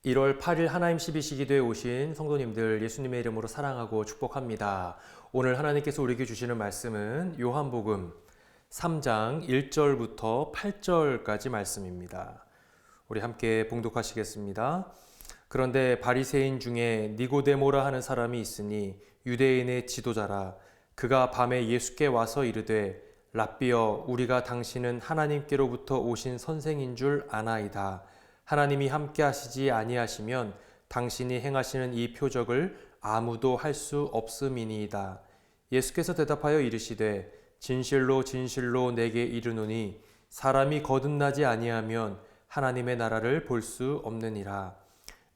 1월 8일 하나님 12시기도에 오신 성도님들 예수님의 이름으로 사랑하고 축복합니다. 오늘 하나님께서 우리에게 주시는 말씀은 요한복음 3장 1절부터 8절까지 말씀입니다. 우리 함께 봉독하시겠습니다. 그런데 바리새인 중에 니고데모라 하는 사람이 있으니 유대인의 지도자라. 그가 밤에 예수께 와서 이르되 랍비여, 우리가 당신은 하나님께로부터 오신 선생인 줄 아나이다. 하나님이 함께 하시지 아니하시면 당신이 행하시는 이 표적을 아무도 할 수 없음이니이다. 예수께서 대답하여 이르시되 진실로 진실로 내게 이르노니 사람이 거듭나지 아니하면 하나님의 나라를 볼 수 없느니라.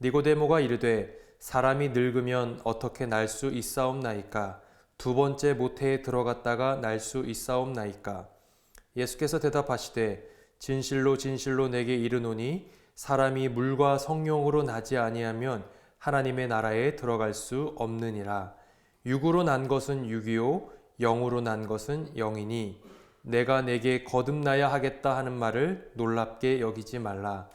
니고데모가 이르되 사람이 늙으면 어떻게 날 수 있사옵나이까? 두 번째 모태에 들어갔다가 날 수 있사옵나이까? 예수께서 대답하시되 진실로 진실로 내게 이르노니 사람이 물과 성령으로 나지 아니하면 하나님의 나라에 들어갈 수 없느니라. 육으로 난 것은 육이요 영으로 난 것은 영이니 내가 내게 거듭나야 하겠다 하는 말을 놀랍게 여기지 말라.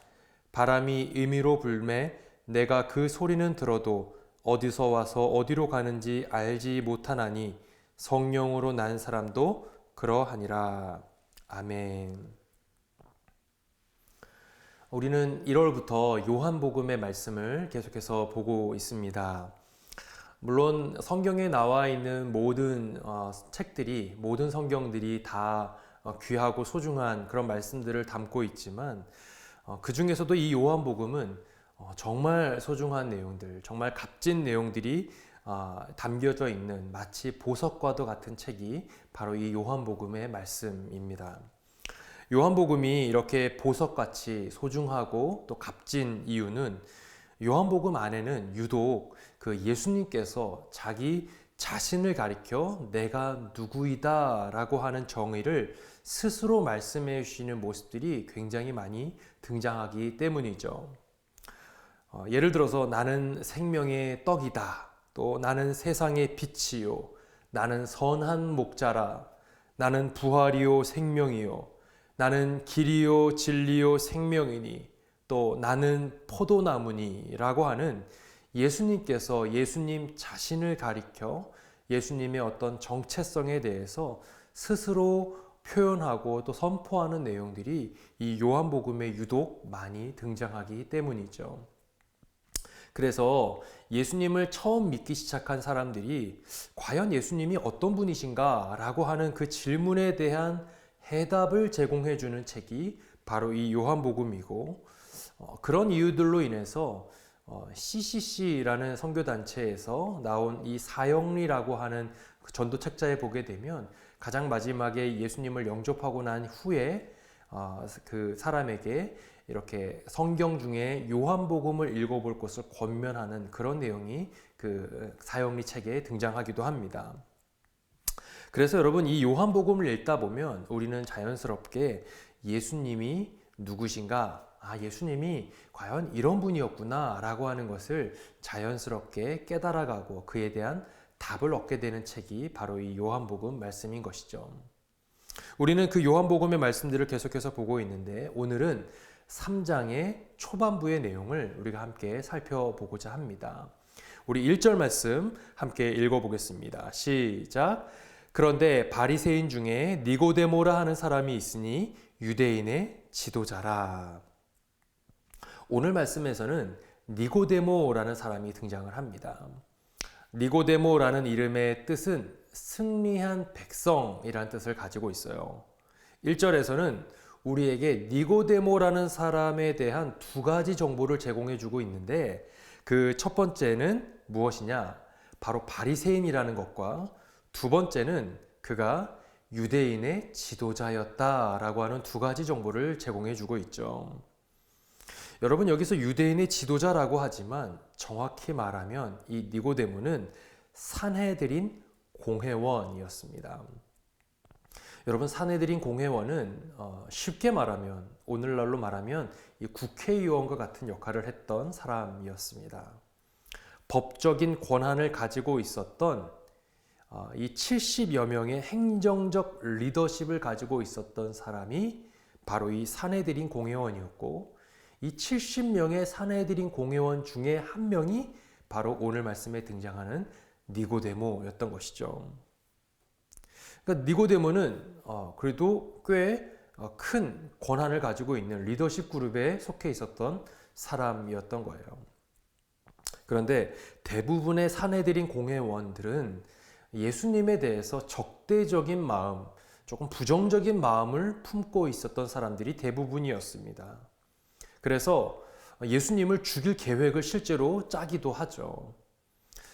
바람이 임의로 불매 내가 그 소리는 들어도 어디서 와서 어디로 가는지 알지 못하나니 성령으로 난 사람도 그러하니라. 아멘. 우리는 1월부터 요한복음의 말씀을 계속해서 보고 있습니다. 물론 성경에 나와 있는 모든 책들이, 모든 성경들이 다 귀하고 소중한 그런 말씀들을 담고 있지만 그 중에서도 이 요한복음은 정말 소중한 내용들, 정말 값진 내용들이 담겨져 있는 마치 보석과도 같은 책이 바로 이 요한복음의 말씀입니다. 요한복음이 이렇게 보석같이 소중하고 또 값진 이유는 요한복음 안에는 유독 그 예수님께서 자기 자신을 가리켜 내가 누구이다 라고 하는 정의를 스스로 말씀해 주시는 모습들이 굉장히 많이 등장하기 때문이죠. 예를 들어서 나는 생명의 떡이다. 또 나는 세상의 빛이요. 나는 선한 목자라. 나는 부활이요 생명이요. 나는 길이요 진리요 생명이니 또 나는 포도나무니 라고 하는 예수님께서 예수님 자신을 가리켜 예수님의 어떤 정체성에 대해서 스스로 표현하고 또 선포하는 내용들이 이 요한복음에 유독 많이 등장하기 때문이죠. 그래서 예수님을 처음 믿기 시작한 사람들이 과연 예수님이 어떤 분이신가 라고 하는 그 질문에 대한 해답을 제공해 주는 책이 바로 이 요한복음이고 그런 이유들로 인해서 CCC라는 선교단체에서 나온 이 사형리라고 하는 그 전도 책자에 보게 되면 가장 마지막에 예수님을 영접하고 난 후에 그 사람에게 이렇게 성경 중에 요한복음을 읽어볼 것을 권면하는 그런 내용이 그 사형리 책에 등장하기도 합니다. 그래서 여러분 이 요한복음을 읽다 보면 우리는 자연스럽게 예수님이 누구신가? 예수님이 과연 이런 분이었구나 라고 하는 것을 자연스럽게 깨달아가고 그에 대한 답을 얻게 되는 책이 바로 이 요한복음 말씀인 것이죠. 우리는 그 요한복음의 말씀들을 계속해서 보고 있는데 오늘은 3장의 초반부의 내용을 우리가 함께 살펴보고자 합니다. 우리 1절 말씀 함께 읽어보겠습니다. 시작! 그런데 바리새인 중에 니고데모라 하는 사람이 있으니 유대인의 지도자라. 오늘 말씀에서는 니고데모라는 사람이 등장을 합니다. 니고데모라는 이름의 뜻은 승리한 백성이라는 뜻을 가지고 있어요. 1절에서는 우리에게 니고데모라는 사람에 대한 두 가지 정보를 제공해 주고 있는데 그 첫 번째는 무엇이냐? 바로 바리새인이라는 것과 두 번째는 그가 유대인의 지도자였다라고 하는 두 가지 정보를 제공해 주고 있죠. 여러분 여기서 유대인의 지도자라고 하지만 정확히 말하면 이 니고데모는 산헤드린 공회원이었습니다. 여러분 산헤드린 공회원은 쉽게 말하면 오늘날로 말하면 이 국회의원과 같은 역할을 했던 사람이었습니다. 법적인 권한을 가지고 있었던 이 70여 명의 행정적 리더십을 가지고 있었던 사람이 바로 이 산헤드린 공회원이었고 이 70명의 산헤드린 공회원 중에 한 명이 바로 오늘 말씀에 등장하는 니고데모였던 것이죠. 그러니까 니고데모는 그래도 꽤 큰 권한을 가지고 있는 리더십 그룹에 속해 있었던 사람이었던 거예요. 그런데 대부분의 산헤드린 공회원들은 예수님에 대해서 적대적인 마음, 조금 부정적인 마음을 품고 있었던 사람들이 대부분이었습니다. 그래서 예수님을 죽일 계획을 실제로 짜기도 하죠.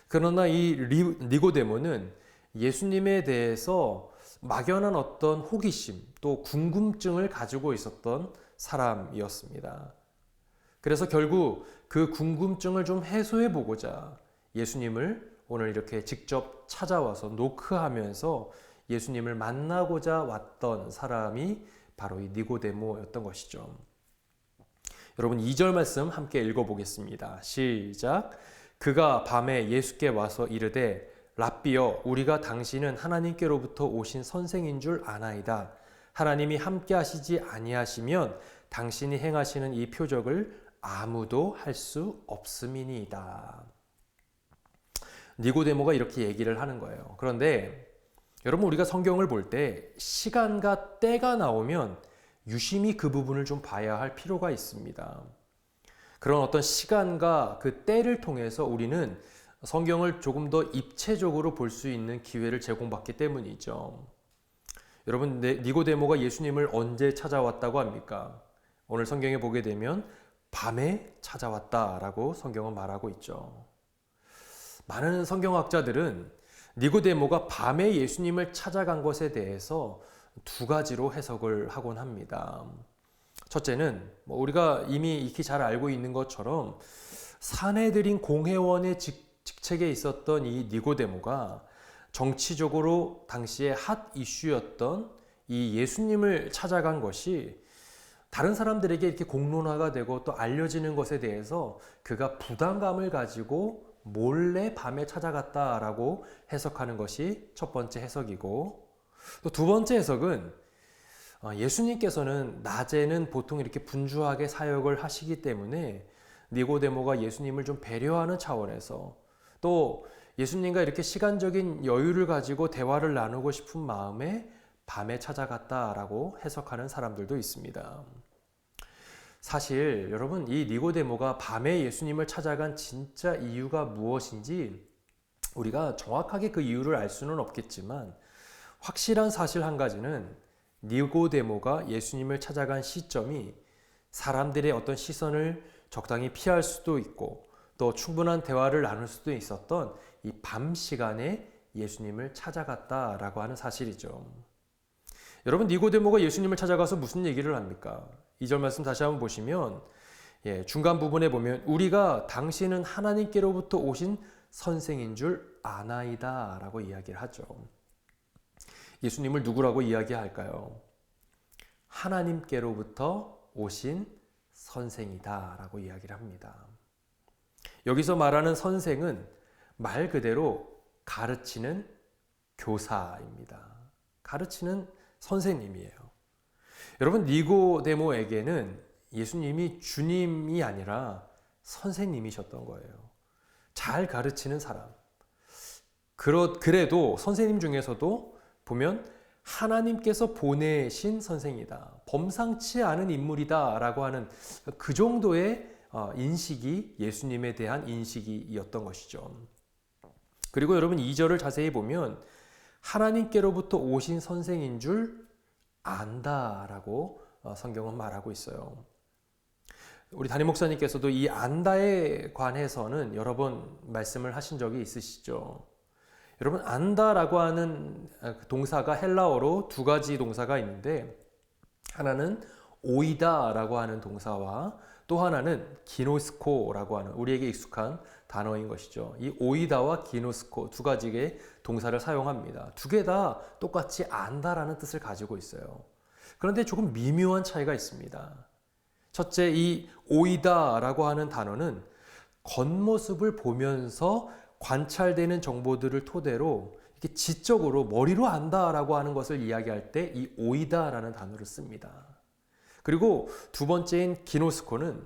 그러나 이 니고데모는 예수님에 대해서 막연한 어떤 호기심 또 궁금증을 가지고 있었던 사람이었습니다. 그래서 결국 그 궁금증을 좀 해소해 보고자 예수님을 오늘 이렇게 직접 찾아와서 노크하면서 예수님을 만나고자 왔던 사람이 바로 이 니고데모였던 것이죠. 여러분 2절 말씀 함께 읽어보겠습니다. 시작. 그가 밤에 예수께 와서 이르되 랍비여 우리가 당신은 하나님께로부터 오신 선생인 줄 아나이다. 하나님이 함께 하시지 아니하시면 당신이 행하시는 이 표적을 아무도 할 수 없음이니이다. 니고데모가 이렇게 얘기를 하는 거예요. 그런데 여러분 우리가 성경을 볼 때 시간과 때가 나오면 유심히 그 부분을 좀 봐야 할 필요가 있습니다. 그런 어떤 시간과 그 때를 통해서 우리는 성경을 조금 더 입체적으로 볼 수 있는 기회를 제공받기 때문이죠. 여러분 니고데모가 예수님을 언제 찾아왔다고 합니까? 오늘 성경에 보게 되면 밤에 찾아왔다라고 성경은 말하고 있죠. 많은 성경학자들은 니고데모가 밤에 예수님을 찾아간 것에 대해서 두 가지로 해석을 하곤 합니다. 첫째는 우리가 이미 익히 잘 알고 있는 것처럼 산헤드린 공회원의 직책에 있었던 이 니고데모가 정치적으로 당시에 핫 이슈였던 이 예수님을 찾아간 것이 다른 사람들에게 이렇게 공론화가 되고 또 알려지는 것에 대해서 그가 부담감을 가지고 몰래 밤에 찾아갔다라고 해석하는 것이 첫 번째 해석이고, 또 두 번째 해석은 예수님께서는 낮에는 보통 이렇게 분주하게 사역을 하시기 때문에 니고데모가 예수님을 좀 배려하는 차원에서 또 예수님과 이렇게 시간적인 여유를 가지고 대화를 나누고 싶은 마음에 밤에 찾아갔다라고 해석하는 사람들도 있습니다. 사실 여러분 이 니고데모가 밤에 예수님을 찾아간 진짜 이유가 무엇인지 우리가 정확하게 그 이유를 알 수는 없겠지만 확실한 사실 한 가지는 니고데모가 예수님을 찾아간 시점이 사람들의 어떤 시선을 적당히 피할 수도 있고 또 충분한 대화를 나눌 수도 있었던 이 밤 시간에 예수님을 찾아갔다라고 하는 사실이죠. 여러분 니고데모가 예수님을 찾아가서 무슨 얘기를 합니까? 2절 말씀 다시 한번 보시면 중간 부분에 보면 우리가 당신은 하나님께로부터 오신 선생인 줄 아나이다 라고 이야기를 하죠. 예수님을 누구라고 이야기할까요? 하나님께로부터 오신 선생이다 라고 이야기를 합니다. 여기서 말하는 선생은 말 그대로 가르치는 교사입니다. 가르치는 선생님이에요. 여러분 니고데모에게는 예수님이 주님이 아니라 선생님이셨던 거예요. 잘 가르치는 사람. 그래도 선생님 중에서도 보면 하나님께서 보내신 선생이다. 범상치 않은 인물이다 라고 하는 그 정도의 인식이 예수님에 대한 인식이었던 것이죠. 그리고 여러분 2절을 자세히 보면 하나님께로부터 오신 선생인 줄 안다라고 성경은 말하고 있어요. 우리 담임 목사님께서도 이 안다에 관해서는 여러 번 말씀을 하신 적이 있으시죠. 여러분 안다라고 하는 동사가 헬라어로 두 가지 동사가 있는데 하나는 오이다라고 하는 동사와 또 하나는 기노스코라고 하는 우리에게 익숙한 단어인 것이죠. 이 오이다와 기노스코 두 가지의 동사를 사용합니다. 두 개 다 똑같이 안다라는 뜻을 가지고 있어요. 그런데 조금 미묘한 차이가 있습니다. 첫째, 이 오이다라고 하는 단어는 겉모습을 보면서 관찰되는 정보들을 토대로 이렇게 지적으로 머리로 안다라고 하는 것을 이야기할 때 이 오이다라는 단어를 씁니다. 그리고 두 번째인 기노스코는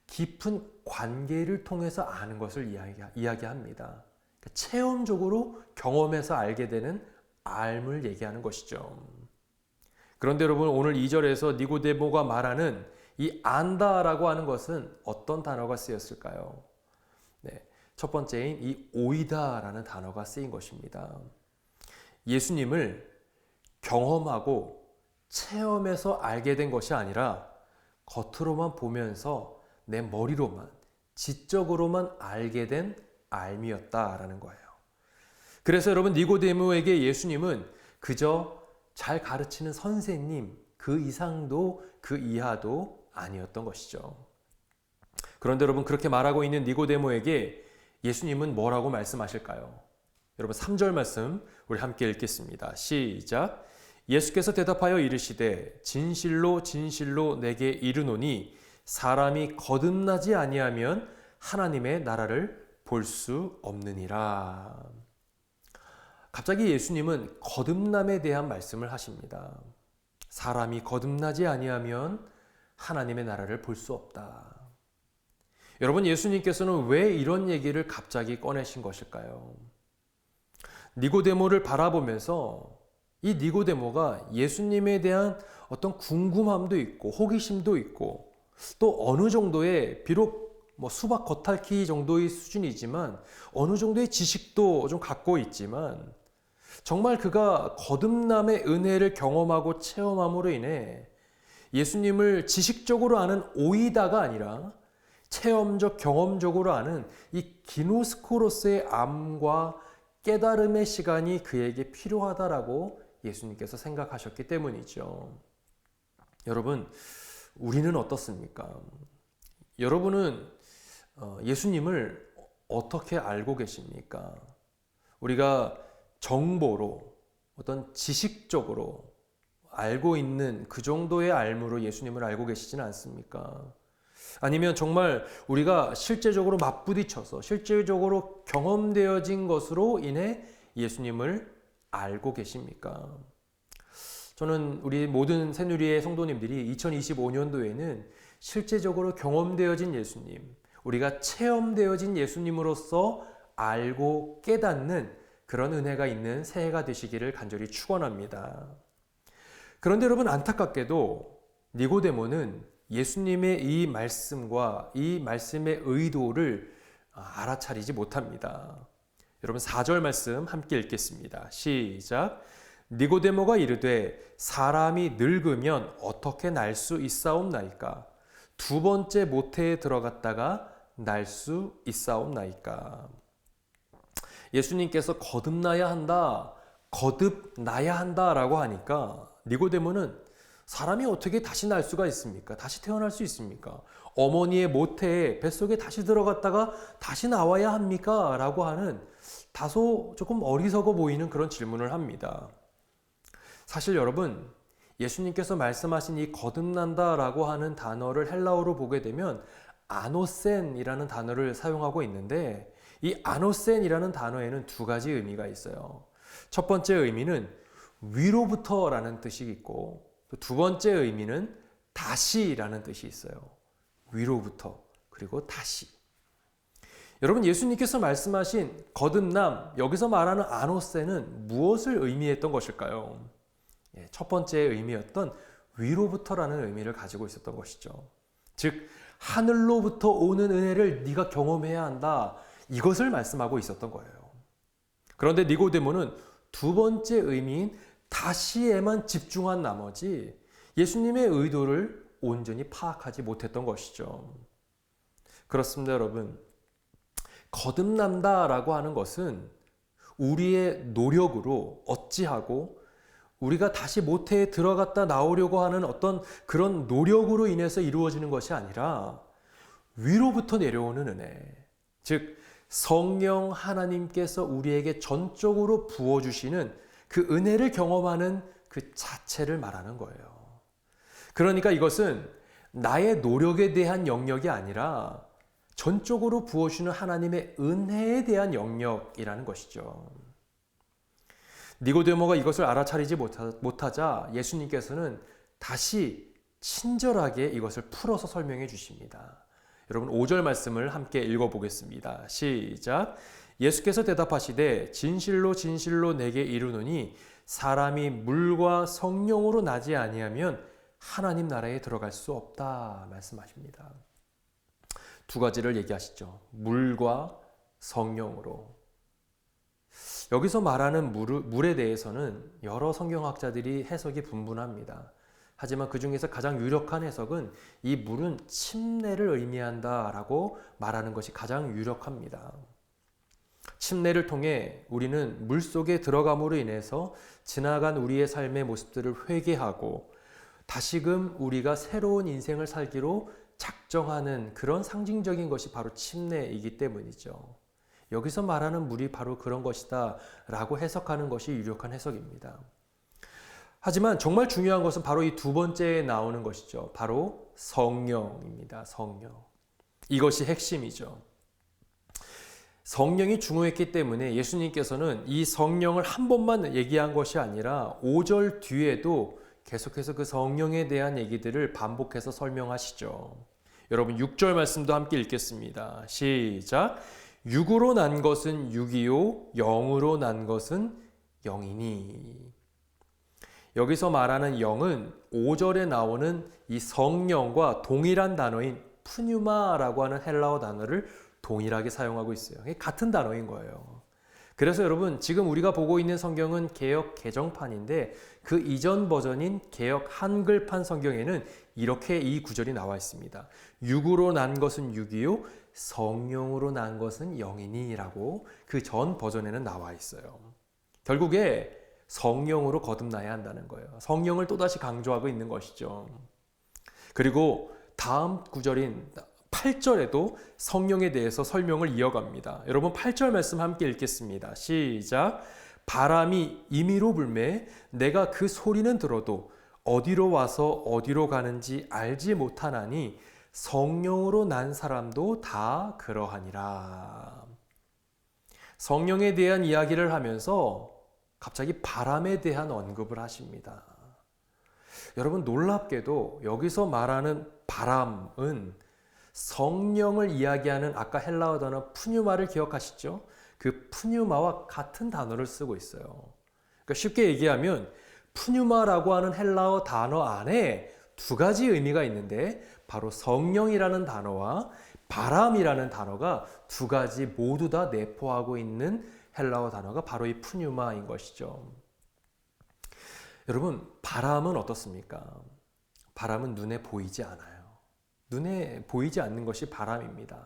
깊은 관계를 통해서 아는 것을 이야기합니다. 그러니까 체험적으로 경험해서 알게 되는 알을 얘기하는 것이죠. 그런데 여러분, 오늘 2절에서 니고데모가 말하는 이 안다라고 하는 것은 어떤 단어가 쓰였을까요? 네, 첫 번째인 이 오이다라는 단어가 쓰인 것입니다. 예수님을 경험하고 체험해서 알게 된 것이 아니라 겉으로만 보면서 내 머리로만, 지적으로만 알게 된 알미였다라는 거예요. 그래서 여러분, 니고데모에게 예수님은 그저 잘 가르치는 선생님, 그 이상도 그 이하도 아니었던 것이죠. 그런데 여러분, 그렇게 말하고 있는 니고데모에게 예수님은 뭐라고 말씀하실까요? 여러분, 3절 말씀 우리 함께 읽겠습니다. 시작. 예수께서 대답하여 이르시되 진실로 진실로 내게 이르노니 사람이 거듭나지 아니하면 하나님의 나라를 볼 수 없느니라. 갑자기 예수님은 거듭남에 대한 말씀을 하십니다. 사람이 거듭나지 아니하면 하나님의 나라를 볼 수 없다. 여러분, 예수님께서는 왜 이런 얘기를 갑자기 꺼내신 것일까요? 니고데모를 바라보면서 이 니고데모가 예수님에 대한 어떤 궁금함도 있고 호기심도 있고 또 어느 정도의 비록 수박 겉핥기 정도의 수준이지만 어느 정도의 지식도 좀 갖고 있지만 정말 그가 거듭남의 은혜를 경험하고 체험함으로 인해 예수님을 지식적으로 아는 오이다가 아니라 체험적 경험적으로 아는 이 기노스코로스의 암과 깨달음의 시간이 그에게 필요하다라고 예수님께서 생각하셨기 때문이죠. 여러분, 우리는 어떻습니까? 여러분은 예수님을 어떻게 알고 계십니까? 우리가 정보로 어떤 지식적으로 알고 있는 그 정도의 알무로 예수님을 알고 계시지는 않습니까? 아니면 정말 우리가 실제적으로 맞부딪혀서 실제적으로 경험되어진 것으로 인해 예수님을 알고 계십니까? 저는 우리 모든 새누리의 성도님들이 2025년도에는 실제적으로 경험되어진 예수님, 우리가 체험되어진 예수님으로서 알고 깨닫는 그런 은혜가 있는 새해가 되시기를 간절히 축원합니다. 그런데 여러분, 안타깝게도 니고데모는 예수님의 이 말씀과 이 말씀의 의도를 알아차리지 못합니다. 여러분, 4절 말씀 함께 읽겠습니다. 시작. 니고데모가 이르되 사람이 늙으면 어떻게 날 수 있사옵나이까? 두 번째 모태에 들어갔다가 날 수 있사옵나이까? 예수님께서 거듭나야 한다, 거듭나야 한다라고 하니까 니고데모는 사람이 어떻게 다시 날 수가 있습니까? 다시 태어날 수 있습니까? 어머니의 모태에 뱃속에 다시 들어갔다가 다시 나와야 합니까? 라고 하는 다소 조금 어리석어 보이는 그런 질문을 합니다. 사실 여러분, 예수님께서 말씀하신 이 거듭난다라고 하는 단어를 헬라어로 보게 되면 아노센이라는 단어를 사용하고 있는데 이 아노센이라는 단어에는 두 가지 의미가 있어요. 첫 번째 의미는 위로부터라는 뜻이 있고 또 두 번째 의미는 다시라는 뜻이 있어요. 위로부터 그리고 다시. 여러분, 예수님께서 말씀하신 거듭남, 여기서 말하는 아노센은 무엇을 의미했던 것일까요? 첫 번째 의미였던 위로부터라는 의미를 가지고 있었던 것이죠. 즉, 하늘로부터 오는 은혜를 네가 경험해야 한다. 이것을 말씀하고 있었던 거예요. 그런데 니고데모는 두 번째 의미인 다시에만 집중한 나머지 예수님의 의도를 온전히 파악하지 못했던 것이죠. 그렇습니다, 여러분. 거듭난다라고 하는 것은 우리의 노력으로 어찌하고 우리가 다시 모태에 들어갔다 나오려고 하는 어떤 그런 노력으로 인해서 이루어지는 것이 아니라 위로부터 내려오는 은혜, 즉 성령 하나님께서 우리에게 전적으로 부어주시는 그 은혜를 경험하는 그 자체를 말하는 거예요. 그러니까 이것은 나의 노력에 대한 영역이 아니라 전적으로 부어주시는 하나님의 은혜에 대한 영역이라는 것이죠. 니고데모가 이것을 알아차리지 못하자 예수님께서는 다시 친절하게 이것을 풀어서 설명해 주십니다. 여러분 5절 말씀을 함께 읽어보겠습니다. 시작. 예수께서 대답하시되 진실로 진실로 내게 이르노니 사람이 물과 성령으로 나지 아니하면 하나님 나라에 들어갈 수 없다 말씀하십니다. 두 가지를 얘기하시죠. 물과 성령으로. 여기서 말하는 물에 대해서는 여러 성경학자들이 해석이 분분합니다. 하지만 그 중에서 가장 유력한 해석은 이 물은 침례를 의미한다라고 말하는 것이 가장 유력합니다. 침례를 통해 우리는 물 속에 들어감으로 인해서 지나간 우리의 삶의 모습들을 회개하고 다시금 우리가 새로운 인생을 살기로 작정하는 그런 상징적인 것이 바로 침례이기 때문이죠. 여기서 말하는 물이 바로 그런 것이다 라고 해석하는 것이 유력한 해석입니다. 하지만 정말 중요한 것은 바로 이 두 번째에 나오는 것이죠. 바로 성령입니다. 성령. 이것이 핵심이죠. 성령이 중요했기 때문에 예수님께서는 이 성령을 한 번만 얘기한 것이 아니라 5절 뒤에도 계속해서 그 성령에 대한 얘기들을 반복해서 설명하시죠. 여러분 6절 말씀도 함께 읽겠습니다. 시작. 육으로 난 것은 육이요 영으로 난 것은 영이니. 여기서 말하는 영은 5절에 나오는 이 성령과 동일한 단어인 푸뉴마라고 하는 헬라어 단어를 동일하게 사용하고 있어요. 같은 단어인 거예요. 그래서 여러분 지금 우리가 보고 있는 성경은 개역 개정판인데 그 이전 버전인 개역 한글판 성경에는 이렇게 이 구절이 나와 있습니다. 육으로 난 것은 육이요 성령으로 난 것은 영이니 라고 그 전 버전에는 나와 있어요. 결국에 성령으로 거듭나야 한다는 거예요. 성령을 또다시 강조하고 있는 것이죠. 그리고 다음 구절인 8절에도 성령에 대해서 설명을 이어갑니다. 여러분 8절 말씀 함께 읽겠습니다. 시작. 바람이 임의로 불매 내가 그 소리는 들어도 어디로 와서 어디로 가는지 알지 못하나니 성령으로 난 사람도 다 그러하니라. 성령에 대한 이야기를 하면서 갑자기 바람에 대한 언급을 하십니다. 여러분 놀랍게도 여기서 말하는 바람은 성령을 이야기하는 아까 헬라어 단어 푸뉴마를 기억하시죠? 그 푸뉴마와 같은 단어를 쓰고 있어요. 그러니까 쉽게 얘기하면 푸뉴마라고 하는 헬라어 단어 안에 두 가지 의미가 있는데 바로 성령이라는 단어와 바람이라는 단어가 두 가지 모두 다 내포하고 있는 헬라어 단어가 바로 이 푸뉴마인 것이죠. 여러분 바람은 어떻습니까? 바람은 눈에 보이지 않아요. 눈에 보이지 않는 것이 바람입니다.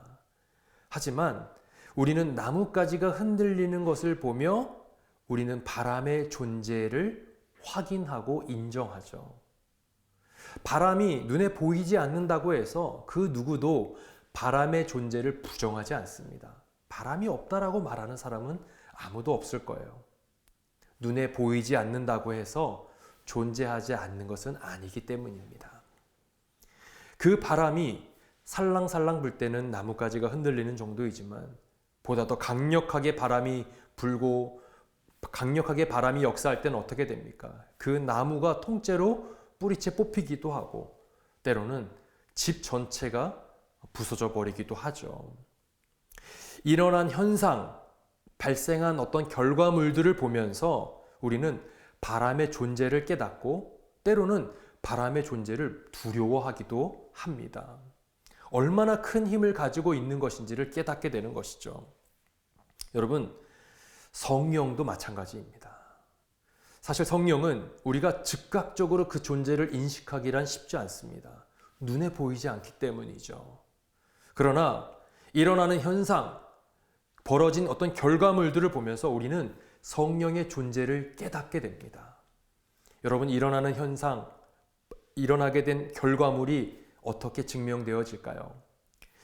하지만 우리는 나뭇가지가 흔들리는 것을 보며 우리는 바람의 존재를 확인하고 인정하죠. 바람이 눈에 보이지 않는다고 해서 그 누구도 바람의 존재를 부정하지 않습니다. 바람이 없다라고 말하는 사람은 아무도 없을 거예요. 눈에 보이지 않는다고 해서 존재하지 않는 것은 아니기 때문입니다. 그 바람이 살랑살랑 불 때는 나뭇가지가 흔들리는 정도이지만 보다 더 강력하게 바람이 불고 강력하게 바람이 역사할 때는 어떻게 됩니까? 그 나무가 통째로 뿌리채 뽑히기도 하고 때로는 집 전체가 부서져 버리기도 하죠. 일어난 현상, 발생한 어떤 결과물들을 보면서 우리는 바람의 존재를 깨닫고 때로는 바람의 존재를 두려워하기도 합니다. 얼마나 큰 힘을 가지고 있는 것인지를 깨닫게 되는 것이죠. 여러분, 성령도 마찬가지입니다. 사실 성령은 우리가 즉각적으로 그 존재를 인식하기란 쉽지 않습니다. 눈에 보이지 않기 때문이죠. 그러나 일어나는 현상, 벌어진 어떤 결과물들을 보면서 우리는 성령의 존재를 깨닫게 됩니다. 여러분, 일어나는 현상, 일어나게 된 결과물이 어떻게 증명되어질까요?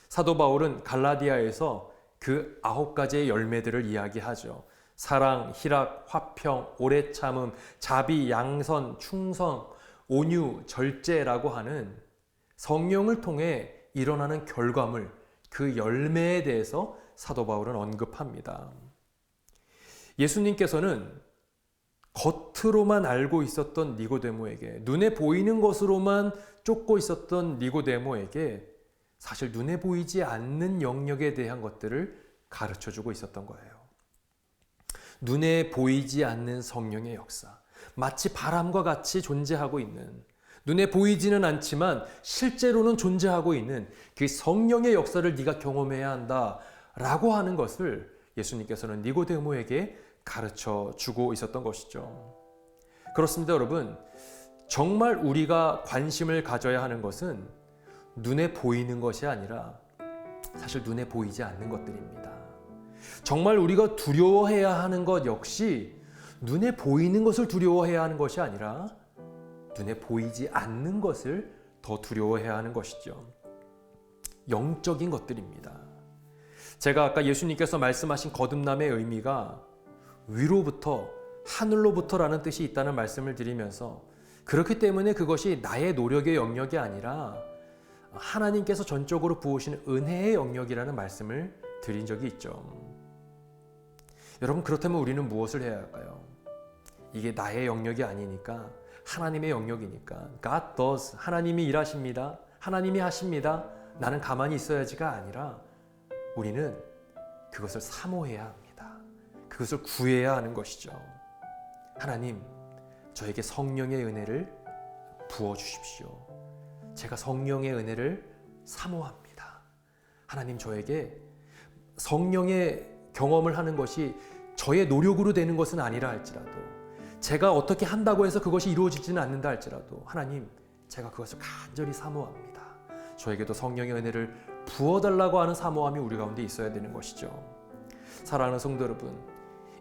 사도 바울은 갈라디아에서 그 9가지의 열매들을 이야기하죠. 사랑, 희락, 화평, 오래 참음, 자비, 양선, 충성, 온유, 절제라고 하는 성령을 통해 일어나는 결과물, 그 열매에 대해서 사도 바울은 언급합니다. 예수님께서는 겉으로만 알고 있었던 니고데모에게, 눈에 보이는 것으로만 쫓고 있었던 니고데모에게 사실 눈에 보이지 않는 영역에 대한 것들을 가르쳐주고 있었던 거예요. 눈에 보이지 않는 성령의 역사, 마치 바람과 같이 존재하고 있는, 눈에 보이지는 않지만 실제로는 존재하고 있는 그 성령의 역사를 네가 경험해야 한다라고 하는 것을 예수님께서는 니고데모에게 가르쳐 주고 있었던 것이죠. 그렇습니다, 여러분. 정말 우리가 관심을 가져야 하는 것은 눈에 보이는 것이 아니라 사실 눈에 보이지 않는 것들입니다. 정말 우리가 두려워해야 하는 것 역시 눈에 보이는 것을 두려워해야 하는 것이 아니라 눈에 보이지 않는 것을 더 두려워해야 하는 것이죠. 영적인 것들입니다. 제가 아까 예수님께서 말씀하신 거듭남의 의미가 위로부터, 하늘로부터라는 뜻이 있다는 말씀을 드리면서 그렇기 때문에 그것이 나의 노력의 영역이 아니라 하나님께서 전적으로 부으시는 은혜의 영역이라는 말씀을 드린 적이 있죠. 여러분, 그렇다면 우리는 무엇을 해야 할까요? 이게 나의 영역이 아니니까 하나님의 영역이니까 God does, 하나님이 일하십니다. 하나님이 하십니다. 나는 가만히 있어야지가 아니라 우리는 그것을 사모해야 합니다. 그것을 구해야 하는 것이죠. 하나님, 저에게 성령의 은혜를 부어주십시오. 제가 성령의 은혜를 사모합니다. 하나님, 저에게 성령의 경험을 하는 것이 저의 노력으로 되는 것은 아니라 할지라도, 제가 어떻게 한다고 해서 그것이 이루어지지는 않는다 할지라도 하나님, 제가 그것을 간절히 사모합니다. 저에게도 성령의 은혜를 부어달라고 하는 사모함이 우리 가운데 있어야 되는 것이죠. 사랑하는 성도 여러분,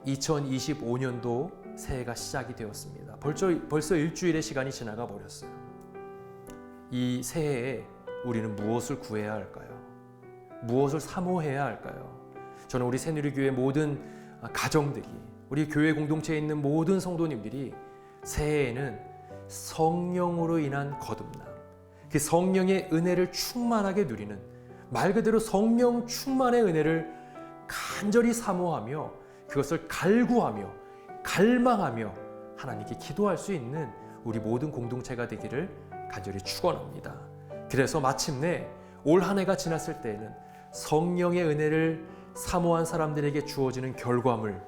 2025년도 새해가 시작이 되었습니다. 벌써 일주일의 시간이 지나가 버렸어요. 이 새해에 우리는 무엇을 구해야 할까요? 무엇을 사모해야 할까요? 저는 우리 새누리교회 모든 가정들이, 우리 교회 공동체에 있는 모든 성도님들이 새해에는 성령으로 인한 거듭남, 그 성령의 은혜를 충만하게 누리는, 말 그대로 성령 충만의 은혜를 간절히 사모하며 그것을 갈구하며 갈망하며 하나님께 기도할 수 있는 우리 모든 공동체가 되기를 간절히 축원합니다. 그래서 마침내 올 한 해가 지났을 때에는 성령의 은혜를 사모한 사람들에게 주어지는 결과물,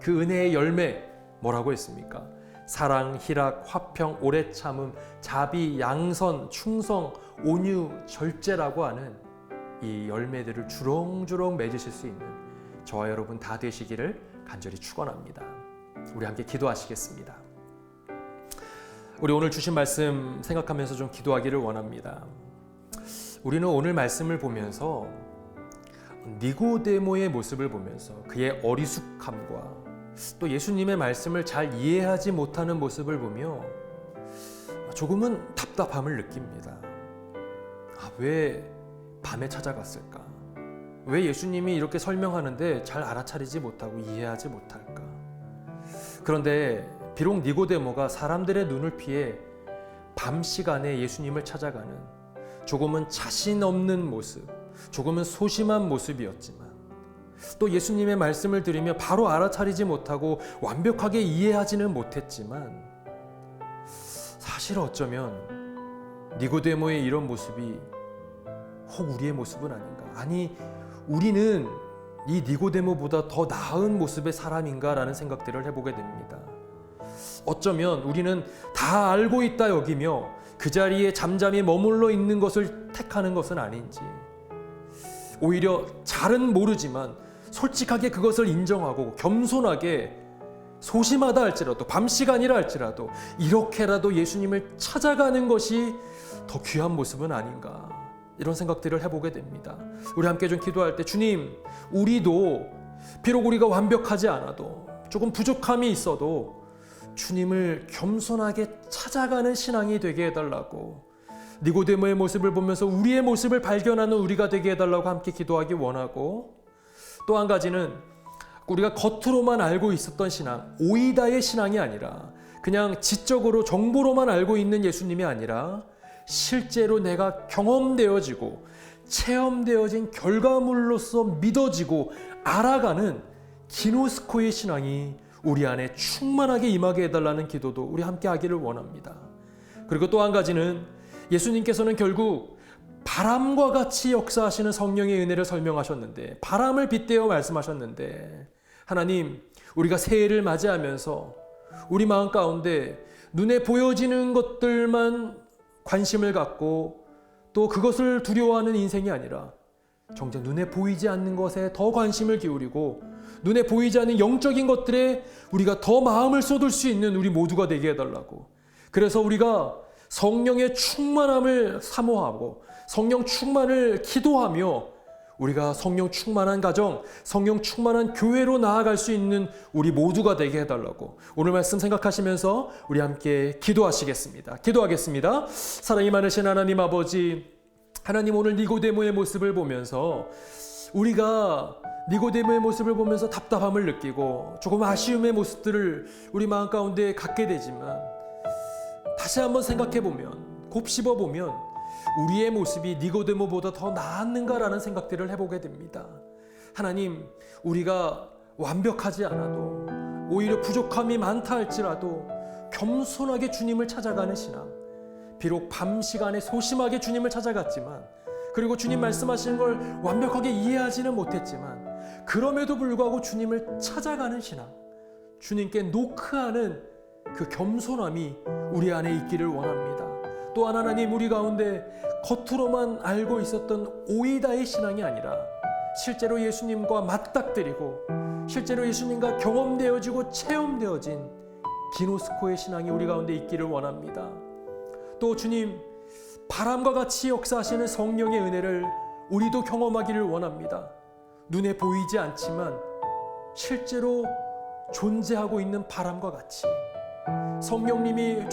그 은혜의 열매, 뭐라고 했습니까? 사랑, 희락, 화평, 오래 참음, 자비, 양선, 충성, 온유, 절제라고 하는 이 열매들을 주렁주렁 맺으실 수 있는 저와 여러분 다 되시기를 간절히 축원합니다. 우리 함께 기도하시겠습니다. 우리 오늘 주신 말씀 생각하면서 좀 기도하기를 원합니다. 우리는 오늘 말씀을 보면서 니고데모의 모습을 보면서 그의 어리숙함과 또 예수님의 말씀을 잘 이해하지 못하는 모습을 보며 조금은 답답함을 느낍니다. 왜 밤에 찾아갔을까? 왜 예수님이 이렇게 설명하는데 잘 알아차리지 못하고 이해하지 못할까? 그런데 비록 니고데모가 사람들의 눈을 피해 밤 시간에 예수님을 찾아가는 조금은 자신 없는 모습, 조금은 소심한 모습이었지만 또 예수님의 말씀을 들으며 바로 알아차리지 못하고 완벽하게 이해하지는 못했지만 사실 어쩌면 니고데모의 이런 모습이 혹 우리의 모습은 아닌가? 아니, 우리는 이 니고데모보다 더 나은 모습의 사람인가라는 생각들을 해보게 됩니다. 어쩌면 우리는 다 알고 있다 여기며 그 자리에 잠잠히 머물러 있는 것을 택하는 것은 아닌지, 오히려 잘은 모르지만 솔직하게 그것을 인정하고 겸손하게 소심하다 할지라도 밤 시간이라 할지라도 이렇게라도 예수님을 찾아가는 것이 더 귀한 모습은 아닌가, 이런 생각들을 해보게 됩니다. 우리 함께 좀 기도할 때 주님, 우리도 비록 우리가 완벽하지 않아도 조금 부족함이 있어도 주님을 겸손하게 찾아가는 신앙이 되게 해달라고, 니고데모의 모습을 보면서 우리의 모습을 발견하는 우리가 되게 해달라고 함께 기도하기 원하고, 또 한 가지는 우리가 겉으로만 알고 있었던 신앙, 오이다의 신앙이 아니라 그냥 지적으로 정보로만 알고 있는 예수님이 아니라 실제로 내가 경험되어지고 체험되어진 결과물로서 믿어지고 알아가는 기노스코의 신앙이 우리 안에 충만하게 임하게 해달라는 기도도 우리 함께 하기를 원합니다. 그리고 또 한 가지는 예수님께서는 결국 바람과 같이 역사하시는 성령의 은혜를 설명하셨는데, 바람을 빗대어 말씀하셨는데, 하나님, 우리가 새해를 맞이하면서 우리 마음 가운데 눈에 보여지는 것들만 관심을 갖고 또 그것을 두려워하는 인생이 아니라 정작 눈에 보이지 않는 것에 더 관심을 기울이고 눈에 보이지 않는 영적인 것들에 우리가 더 마음을 쏟을 수 있는 우리 모두가 되게 해달라고. 그래서 우리가 성령의 충만함을 사모하고 성령 충만을 기도하며 우리가 성령 충만한 가정, 성령 충만한 교회로 나아갈 수 있는 우리 모두가 되게 해달라고. 오늘 말씀 생각하시면서 우리 함께 기도하시겠습니다. 기도하겠습니다. 사랑이 많으신 하나님 아버지, 하나님, 오늘 니고데모의 모습을 보면서 우리가 니고데모의 모습을 보면서 답답함을 느끼고 조금 아쉬움의 모습들을 우리 마음 가운데 갖게 되지만, 다시 한번 생각해보면, 곱씹어보면 우리의 모습이 니고데모보다 더 나았는가라는 생각들을 해보게 됩니다. 하나님, 우리가 완벽하지 않아도, 오히려 부족함이 많다 할지라도 겸손하게 주님을 찾아가는 신앙, 비록 밤 시간에 소심하게 주님을 찾아갔지만, 그리고 주님 말씀하시는 걸 완벽하게 이해하지는 못했지만, 그럼에도 불구하고 주님을 찾아가는 신앙, 주님께 노크하는 그 겸손함이 우리 안에 있기를 원합니다. 또한 하나님, 우리 가운데 겉으로만 알고 있었던 오이다의 신앙이 아니라 실제로 예수님과 맞닥뜨리고 실제로 예수님과 경험되어지고 체험되어진 기노스코의 신앙이 우리 가운데 있기를 원합니다. 또 주님, 바람과 같이 역사하시는 성령의 은혜를 우리도 경험하기를 원합니다. 눈에 보이지 않지만 실제로 존재하고 있는 바람과 같이 성령님이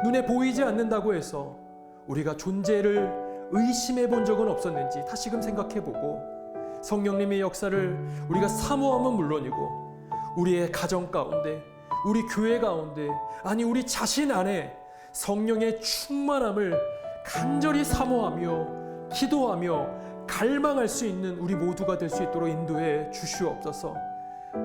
눈에 보이지 않는다고 해서 우리가 존재를 의심해 본 적은 없었는지 다시금 생각해 보고, 성령님의 역사를 우리가 사모함은 물론이고 우리의 가정 가운데, 우리 교회 가운데, 아니 우리 자신 안에 성령의 충만함을 간절히 사모하며 기도하며 갈망할 수 있는 우리 모두가 될 수 있도록 인도해 주시옵소서.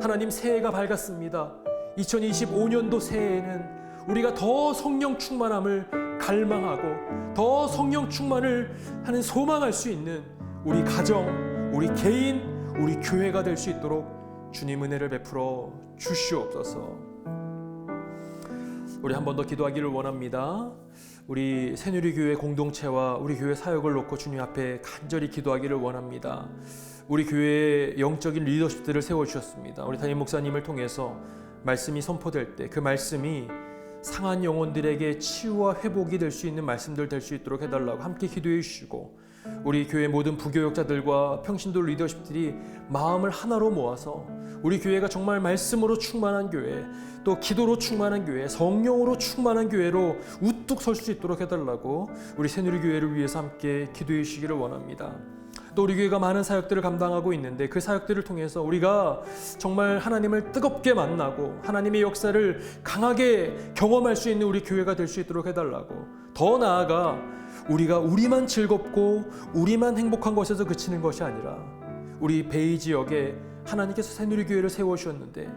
하나님, 새해가 밝았습니다. 2025년도 새해에는 우리가 더 성령 충만함을 갈망하고 더 성령 충만을 하는 소망할 수 있는 우리 가정, 우리 개인, 우리 교회가 될 수 있도록 주님 은혜를 베풀어 주시옵소서. 우리 한 번 더 기도하기를 원합니다. 우리 새누리교회 공동체와 우리 교회 사역을 놓고 주님 앞에 간절히 기도하기를 원합니다. 우리 교회의 영적인 리더십들을 세워주셨습니다. 우리 담임 목사님을 통해서 말씀이 선포될 때 그 말씀이 상한 영혼들에게 치유와 회복이 될 수 있는 말씀들 될 수 있도록 해달라고 함께 기도해 주시고, 우리 교회 모든 부교역자들과 평신도 리더십들이 마음을 하나로 모아서 우리 교회가 정말 말씀으로 충만한 교회, 또 기도로 충만한 교회, 성령으로 충만한 교회로 우뚝 설 수 있도록 해달라고 우리 새누리교회를 위해서 함께 기도해 주시기를 원합니다. 또 우리 교회가 많은 사역들을 감당하고 있는데 그 사역들을 통해서 우리가 정말 하나님을 뜨겁게 만나고 하나님의 역사를 강하게 경험할 수 있는 우리 교회가 될 수 있도록 해달라고, 더 나아가 우리가 우리만 즐겁고 우리만 행복한 것에서 그치는 것이 아니라 우리 베이 지역에 하나님께서 새누리교회를 세워주셨는데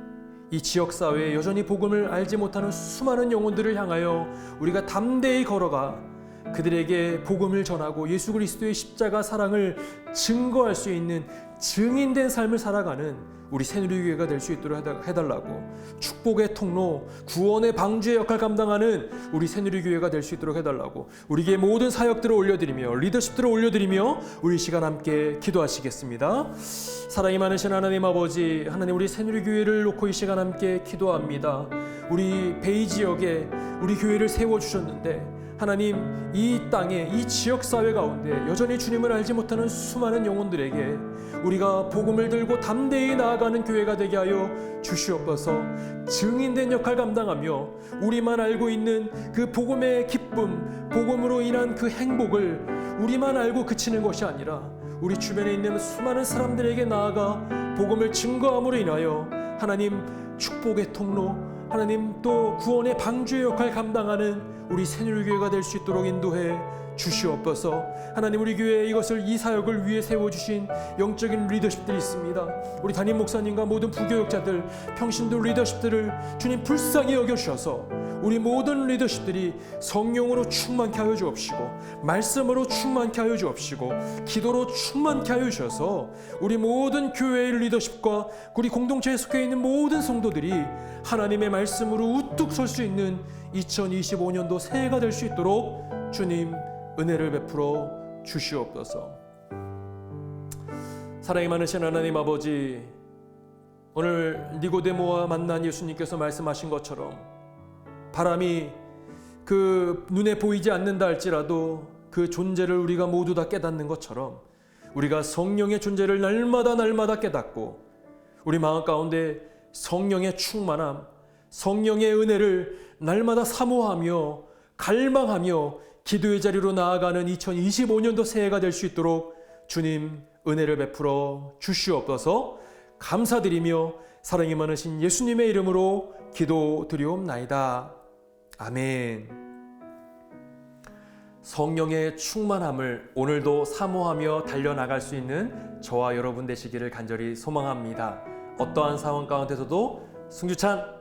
이 지역사회에 여전히 복음을 알지 못하는 수많은 영혼들을 향하여 우리가 담대히 걸어가 그들에게 복음을 전하고 예수 그리스도의 십자가 사랑을 증거할 수 있는 증인된 삶을 살아가는 우리 새누리교회가 될 수 있도록 해달라고, 축복의 통로, 구원의 방주의 역할 감당하는 우리 새누리교회가 될 수 있도록 해달라고 우리에게 모든 사역들을 올려드리며 리더십들을 올려드리며 우리 시간 함께 기도하시겠습니다. 사랑이 많으신 하나님 아버지, 하나님, 우리 새누리교회를 놓고 이 시간 함께 기도합니다. 우리 베이 지역에 우리 교회를 세워주셨는데 하나님, 이 땅에, 이 지역사회 가운데 여전히 주님을 알지 못하는 수많은 영혼들에게 우리가 복음을 들고 담대히 나아가는 교회가 되게 하여 주시옵소서. 증인된 역할 감당하며 우리만 알고 있는 그 복음의 기쁨, 복음으로 인한 그 행복을 우리만 알고 그치는 것이 아니라 우리 주변에 있는 수많은 사람들에게 나아가 복음을 증거함으로 인하여 하나님, 축복의 통로, 하나님, 또 구원의 방주의 역할 감당하는 우리 새누리교회가 될 수 있도록 인도해 주시옵소서. 하나님, 우리 교회에 이 사역을 위해 세워주신 영적인 리더십들이 있습니다. 우리 담임 목사님과 모든 부교역자들, 평신도 리더십들을 주님 불쌍히 여겨주셔서 우리 모든 리더십들이 성령으로 충만케 하여 주옵시고 말씀으로 충만케 하여 주옵시고 기도로 충만케 하여 주셔서 우리 모든 교회의 리더십과 우리 공동체에 속해 있는 모든 성도들이 하나님의 말씀으로 우뚝 설 수 있는 2025년도 새해가 될 수 있도록 주님 은혜를 베풀어 주시옵소서. 사랑이 많으신 하나님 아버지, 오늘 니고데모와 만난 예수님께서 말씀하신 것처럼 바람이 그 눈에 보이지 않는다 할지라도 그 존재를 우리가 모두 다 깨닫는 것처럼 우리가 성령의 존재를 날마다 깨닫고 우리 마음 가운데 성령의 충만함, 성령의 은혜를 날마다 사모하며 갈망하며 기도의 자리로 나아가는 2025년도 새해가 될 수 있도록 주님 은혜를 베풀어 주시옵소서. 감사드리며 사랑이 많으신 예수님의 이름으로 기도드리옵나이다. 아멘. 성령의 충만함을 오늘도 사모하며 달려나갈 수 있는 저와 여러분 되시기를 간절히 소망합니다. 어떠한 상황 가운데서도 승주찬